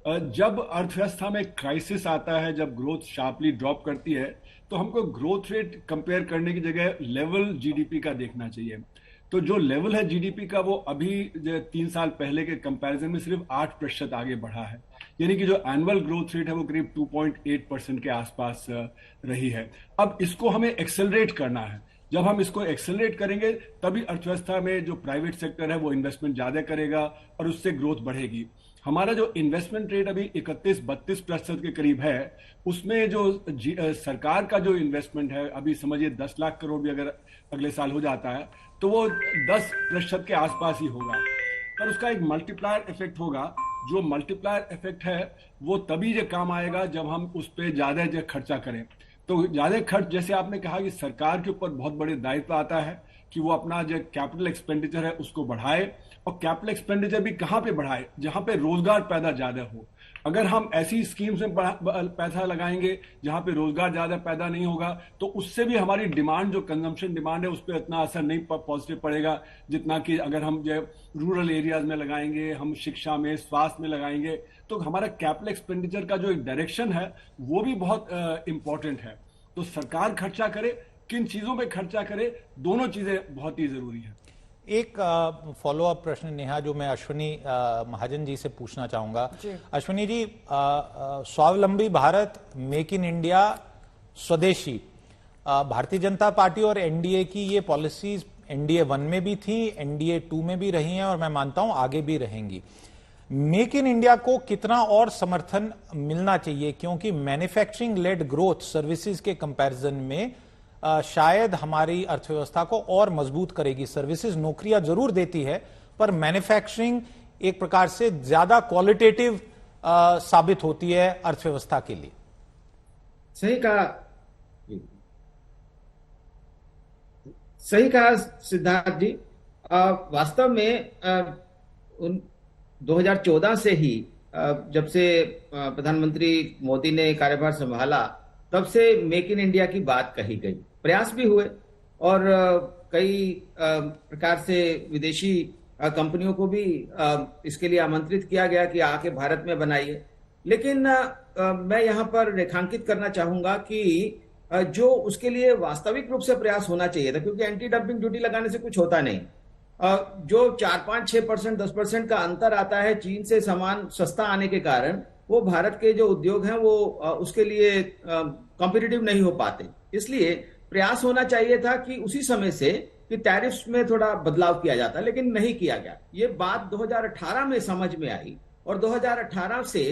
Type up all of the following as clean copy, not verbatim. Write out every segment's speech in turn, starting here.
जब अर्थव्यवस्था में क्राइसिस आता है, जब ग्रोथ शार्पली ड्रॉप करती है, तो हमको ग्रोथ रेट कंपेयर करने की जगह लेवल जीडीपी का देखना चाहिए। तो जो लेवल है जीडीपी का, वो अभी 3 साल पहले के कंपैरिजन में सिर्फ 8% आगे बढ़ा है। यानी कि जो एनुअल ग्रोथ रेट है वो करीब 2.8% के आसपास रही है। अब इसको हमें एक्सेलरेट करना है। जब हम इसको एक्सेलरेट करेंगे तभी अर्थव्यवस्था में जो प्राइवेट सेक्टर है वो इन्वेस्टमेंट ज्यादा करेगा और उससे ग्रोथ बढ़ेगी। हमारा जो इन्वेस्टमेंट रेट अभी 31-32% के करीब है, उसमें जो सरकार का जो इन्वेस्टमेंट है, अभी समझिए 10 लाख करोड़ भी अगर अगले साल हो जाता है तो वो 10% के आसपास ही होगा। पर उसका एक मल्टीप्लायर इफेक्ट होगा। जो मल्टीप्लायर इफेक्ट है वो तभी जो काम आएगा जब हम उस पर ज्यादा जो खर्चा करें। तो ज्यादा खर्च, जैसे आपने कहा कि सरकार के ऊपर बहुत बड़े दायित्व आता है कि वो अपना जो कैपिटल एक्सपेंडिचर है उसको बढ़ाए। और कैपिटल एक्सपेंडिचर भी कहां पे बढ़ाए? जहां पे रोजगार पैदा ज्यादा हो। अगर हम ऐसी स्कीम्स में पैसा लगाएंगे जहां पे रोजगार ज्यादा पैदा नहीं होगा, तो उससे भी हमारी डिमांड, जो कंजम्पशन डिमांड है, उस पर इतना असर नहीं पॉजिटिव पड़ेगा जितना कि अगर हम जो रूरल एरियाज में लगाएंगे, हम शिक्षा में, स्वास्थ्य में लगाएंगे। तो हमारा कैपिटल एक्सपेंडिचर का जो एक डायरेक्शन है वो भी बहुत इंपॉर्टेंट है। तो सरकार खर्चा करे, किन चीजों पे खर्चा करे, दोनों चीजें बहुत ही जरूरी है। एक फॉलो अप प्रश्न नेहा जो मैं अश्विनी महाजन जी से पूछना चाहूंगा। अश्विनी जी, स्वावलंबी भारत, मेक इन इंडिया, स्वदेशी, भारतीय जनता पार्टी और एनडीए की ये पॉलिसीज एनडीए 1 में भी थी, एनडीए 2 में भी रही हैं और मैं मानता हूं आगे भी रहेंगी। मेक इन इंडिया को कितना और समर्थन मिलना चाहिए, क्योंकि मैन्युफैक्चरिंग लेड ग्रोथ सर्विसेज के कंपैरिजन में शायद हमारी अर्थव्यवस्था को और मजबूत करेगी। सर्विसेज नौकरियां जरूर देती है, पर मैन्युफैक्चरिंग एक प्रकार से ज्यादा क्वालिटेटिव साबित होती है अर्थव्यवस्था के लिए। सही कहा, सही कहा सिद्धार्थ जी। वास्तव में 2014 से ही, जब से प्रधानमंत्री मोदी ने कार्यभार संभाला, तब से मेक इन इंडिया की बात कही गई, प्रयास भी हुए और कई प्रकार से विदेशी कंपनियों को भी इसके लिए आमंत्रित किया गया कि आके भारत में बनाइए। लेकिन मैं यहाँ पर रेखांकित करना चाहूंगा कि जो उसके लिए वास्तविक रूप से प्रयास होना चाहिए था, क्योंकि एंटी डंपिंग ड्यूटी लगाने से कुछ होता नहीं। जो 4-5-6%, 10% का अंतर आता है चीन से सामान सस्ता आने के कारण, वो भारत के जो उद्योग हैं वो उसके लिए कॉम्पिटिटिव नहीं हो पाते। इसलिए प्रयास होना चाहिए था कि उसी समय से कि टैरिफ्स में थोड़ा बदलाव किया जाता, लेकिन नहीं किया गया। ये बात 2018 में समझ में आई और 2018 से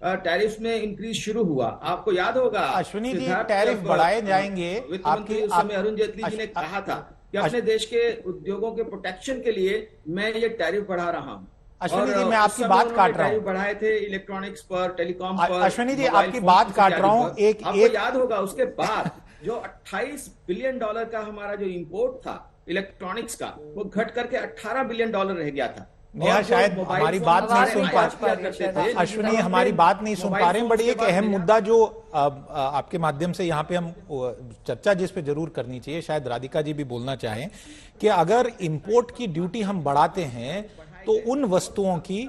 टैरिफ में इंक्रीज शुरू हुआ। आपको याद होगा अश्विनी जी, टैरिफ बढ़ाए जाएंगे। वित्त मंत्री उस समय अरुण जेटली जी ने कहा था कि अपने देश के उद्योगों के प्रोटेक्शन के लिए मैं ये टैरिफ बढ़ा रहा हूं। अश्विनी जी, मैं आपकी बात काट रहा हूं। बढ़ाए थे इलेक्ट्रॉनिक्स पर, टेलीकॉम पर। अश्विनी जी, आपकी बात काट रहा हूं। आपको याद होगा उसके बाद जो 28 बिलियन डॉलर का हमारा जो इंपोर्ट था इलेक्ट्रॉनिक्स का, वो घट करके 18 बिलियन डॉलर रह गया था। नेहा शायद हमारी बात नहीं सुन पा रहे, अश्विनी हमारी बात नहीं सुन पा रहे हैं। बट एक अहम मुद्दा जो आपके माध्यम से यहाँ पे हम चर्चा जिस पे जरूर करनी चाहिए, शायद राधिका जी भी बोलना चाहें, कि अगर इंपोर्ट की ड्यूटी हम बढ़ाते हैं तो उन वस्तुओं की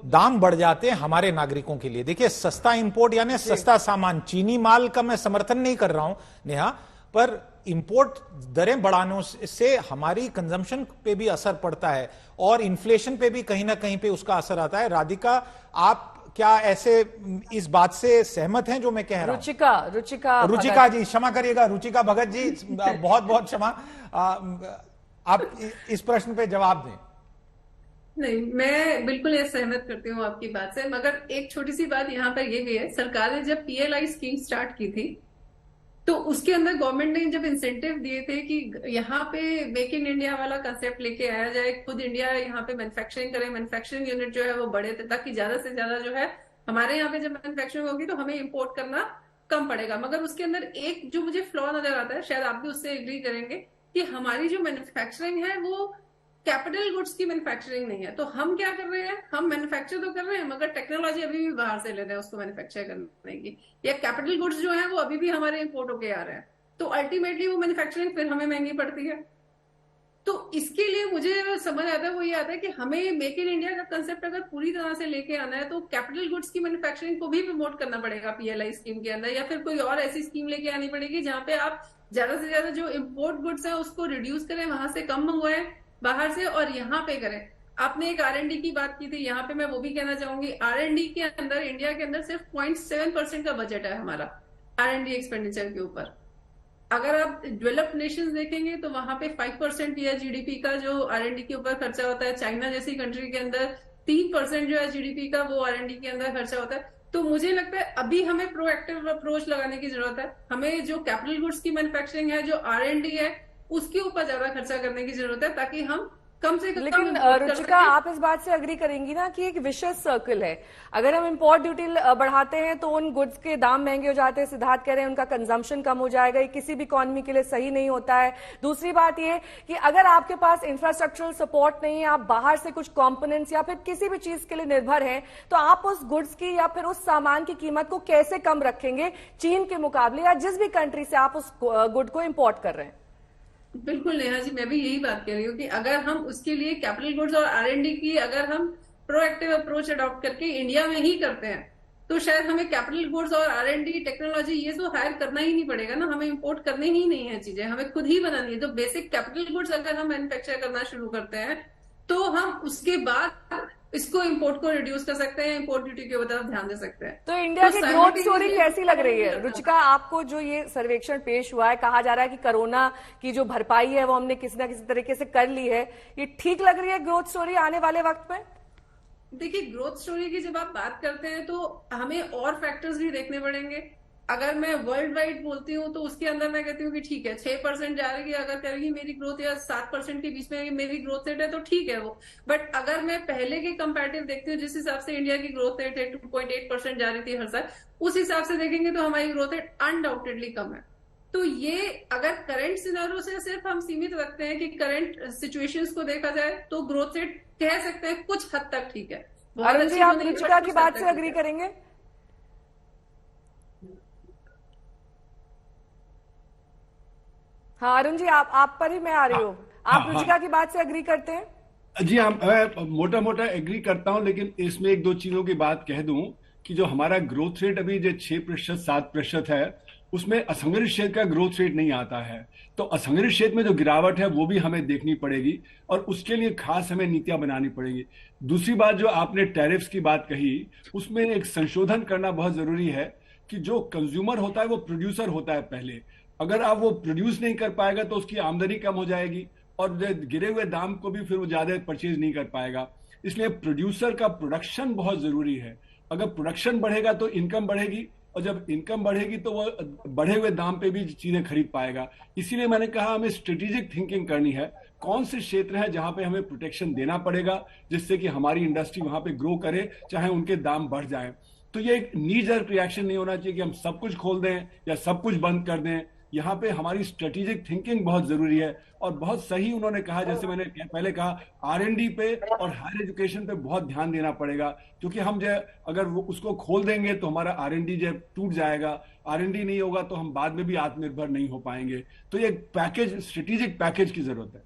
दाम बढ़ जाते हैं हमारे नागरिकों के लिए। देखिए, सस्ता इंपोर्ट यानी सस्ता सामान, चीनी माल का मैं समर्थन नहीं कर रहा हूं नेहा, पर इंपोर्ट दरें बढ़ाने से हमारी कंजम्पशन पे भी असर पड़ता है और इन्फ्लेशन पे भी कहीं ना कहीं पे उसका असर आता है। राधिका, आप क्या ऐसे इस बात से सहमत हैं जो मैं कह रहा हूं? रुचिका जी, क्षमा करिएगा, रुचिका भगत जी, बहुत बहुत क्षमा। आप इस प्रश्न पे जवाब दें। नहीं, मैं बिल्कुल ये सहमत करती हूँ आपकी बात से, मगर एक छोटी सी बात यहाँ पर ये भी है। सरकार ने जब पीएलआई स्कीम स्टार्ट की थी तो उसके अंदर गवर्नमेंट ने जब इंसेंटिव दिए थे कि यहाँ पे मेक इन इंडिया वाला कंसेप्ट लेके आया जाए, खुद इंडिया यहाँ पे मैन्युफैक्चरिंग करे, मैन्युफैक्चरिंग यूनिट जो है वो बढ़े, ताकि ज्यादा से ज्यादा जो है हमारे यहाँ पे जब मैन्युफैक्चरिंग होगी तो हमें इम्पोर्ट करना कम पड़ेगा। मगर उसके अंदर एक जो मुझे फ्लॉ नजर आता है, शायद आप भी उससे एग्री करेंगे, कि हमारी जो मैन्युफैक्चरिंग है वो कैपिटल गुड्स की मैन्युफैक्चरिंग नहीं है। तो हम क्या कर रहे हैं, हम मैन्युफैक्चर तो कर रहे हैं मगर टेक्नोलॉजी अभी भी बाहर से ले रहे हैं उसको मैन्युफैक्चर करने की, या कैपिटल गुड्स जो है वो अभी भी हमारे इंपोर्ट होके आ रहे हैं। तो अल्टीमेटली वो मैन्युफैक्चरिंग फिर हमें महंगी पड़ती है। तो इसके लिए मुझे समझ आता है, वो ये आता है कि हमें मेक इन इंडिया का कंसेप्ट अगर पूरी तरह से लेके आना है तो कैपिटल गुड्स की मैन्युफैक्चरिंग को भी प्रमोट करना पड़ेगा पीएलआई स्कीम के अंदर, या फिर कोई और ऐसी स्कीम लेके आनी पड़ेगी जहां पे आप ज्यादा से ज्यादा जो इम्पोर्ट गुड्स है उसको रिड्यूस करें, वहां से कम मंगवाएं बाहर से, और यहाँ पे करें। आपने एक R&D की बात की थी, यहाँ पे मैं वो भी कहना चाहूंगी, R&D के अंदर इंडिया के अंदर सिर्फ 0.7% का बजट है हमारा R&D एक्सपेंडिचर के ऊपर। अगर आप डेवलप्ड नेशंस देखेंगे तो वहां पे 5% या जीडीपी का जो R&D के ऊपर खर्चा होता है। चाइना जैसी कंट्री के अंदर 3% जो है जीडीपी का वो R&D के अंदर खर्चा होता है। तो मुझे लगता है अभी हमें प्रोएक्टिव अप्रोच लगाने की जरूरत है। हमें जो कैपिटल गुड्स की मैन्युफैक्चरिंग है, जो R&D है, उसके ऊपर ज्यादा खर्चा करने की जरूरत है ताकि हम कम से कम। लेकिन रुचिका, आप इस बात से अग्री करेंगी ना कि एक विशेष सर्कल है, अगर हम इंपोर्ट ड्यूटी बढ़ाते हैं तो उन गुड्स के दाम महंगे हो जाते हैं, सिद्धार्थ कह रहे हैं उनका कंजम्पशन कम हो जाएगा, ये किसी भी इकोनॉमी के लिए सही नहीं होता है। दूसरी बात ये कि अगर आपके पास इंफ्रास्ट्रक्चरल सपोर्ट नहीं है, आप बाहर से कुछ कंपोनेंट्स या फिर किसी भी चीज के लिए निर्भर हैं, तो आप उस गुड्स की या फिर उस सामान की कीमत को कैसे कम रखेंगे चीन के मुकाबले या जिस भी कंट्री से आप उस गुड को इंपोर्ट कर रहे हैं? बिल्कुल नेहा जी, मैं भी यही बात कह रही हूँ कि अगर हम उसके लिए कैपिटल गुड्स और R&D की अगर हम प्रोएक्टिव अप्रोच अडॉप्ट करके इंडिया में ही करते हैं तो शायद हमें कैपिटल गुड्स और R&D टेक्नोलॉजी ये तो हायर करना ही नहीं पड़ेगा ना, हमें इंपोर्ट करनी ही नहीं है चीजें, हमें खुद ही बनानी है। तो बेसिक कैपिटल गुड्स अगर हम मैन्युफैक्चर करना शुरू करते हैं तो हम उसके बाद इसको इंपोर्ट को रिड्यूस कर सकते हैं, इंपोर्ट ड्यूटी के ऊपर ध्यान दे सकते हैं। तो इंडिया की ग्रोथ स्टोरी कैसी लग रही है रुचिका आपको? जो ये सर्वेक्षण पेश हुआ है, कहा जा रहा है कि कोरोना की जो भरपाई है वो हमने किसी ना किसी तरीके से कर ली है, ये ठीक लग रही है ग्रोथ स्टोरी आने वाले वक्त में? देखिए, ग्रोथ स्टोरी की जब आप बात करते हैं तो हमें और फैक्टर्स भी देखने पड़ेंगे। अगर मैं वर्ल्ड वाइड बोलती हूँ तो उसके अंदर मैं कहती हूँ कि ठीक है 6% जा रही है अगर करेगी मेरी ग्रोथ, या 7% के बीच में मेरी ग्रोथ रेट है तो ठीक है वो। बट अगर मैं पहले के कंपैरेटिव देखती हूँ जिस हिसाब से इंडिया की ग्रोथ रेट है 2.8% जा रही थी हर साल, उस हिसाब से देखेंगे तो हमारी ग्रोथ रेट अनडाउटेडली कम है। तो ये अगर करंट सिनेरियो से सिर्फ हम सीमित रखते हैं कि करंट सिचुएशंस को देखा जाए तो ग्रोथ रेट कह सकते हैं कुछ हद तक ठीक है। अरुण जी, आप रुचिका की बात से अग्री करेंगे? हाँ अरुण जी, आप पर ही मैं आ रही हूँ। आप रुचिका की बात से अग्री करते हैं? जी हाँ, मैं मोटा मोटा एग्री करता हूं, लेकिन इसमें एक दो चीजों की बात कह दूं कि जो हमारा ग्रोथ रेट अभी जो 6% 7% है उसमें असंगठित क्षेत्र का ग्रोथ रेट नहीं आता है। तो असंगठित क्षेत्र में जो गिरावट है वो भी हमें देखनी पड़ेगी और उसके लिए खास हमें नीतियां बनानी पड़ेगी। दूसरी बात, जो आपने टैरिफ्स की बात कही, उसमें एक संशोधन करना बहुत जरूरी है कि जो कंज्यूमर होता है वो प्रोड्यूसर होता है पहले। अगर आप वो प्रोड्यूस नहीं कर पाएगा तो उसकी आमदनी कम हो जाएगी और गिरे हुए दाम को भी फिर वो ज्यादा परचेज नहीं कर पाएगा। इसलिए प्रोड्यूसर का प्रोडक्शन बहुत जरूरी है। अगर प्रोडक्शन बढ़ेगा तो इनकम बढ़ेगी और जब इनकम बढ़ेगी तो वो बढ़े हुए दाम पे भी चीजें खरीद पाएगा। इसीलिए मैंने कहा हमें स्ट्रेटेजिक थिंकिंग करनी है, कौन से क्षेत्र है जहां पे हमें प्रोटेक्शन देना पड़ेगा जिससे कि हमारी इंडस्ट्री वहां पे ग्रो करे, चाहे उनके दाम बढ़ जाए। तो ये एक नी जर्क रिएक्शन नहीं होना चाहिए कि हम सब कुछ खोल दें या सब कुछ बंद कर दें। यहाँ पे हमारी स्ट्रेटेजिक थिंकिंग बहुत जरूरी है और बहुत सही उन्होंने कहा, जैसे मैंने पहले कहा, R&D पे और हायर एजुकेशन पे बहुत ध्यान देना पड़ेगा, क्योंकि हम जो अगर वो उसको खोल देंगे तो हमारा R&D जो टूट जाएगा। R&D नहीं होगा तो हम बाद में भी आत्मनिर्भर नहीं हो पाएंगे। तो ये पैकेज, स्ट्रेटेजिक पैकेज की जरूरत है।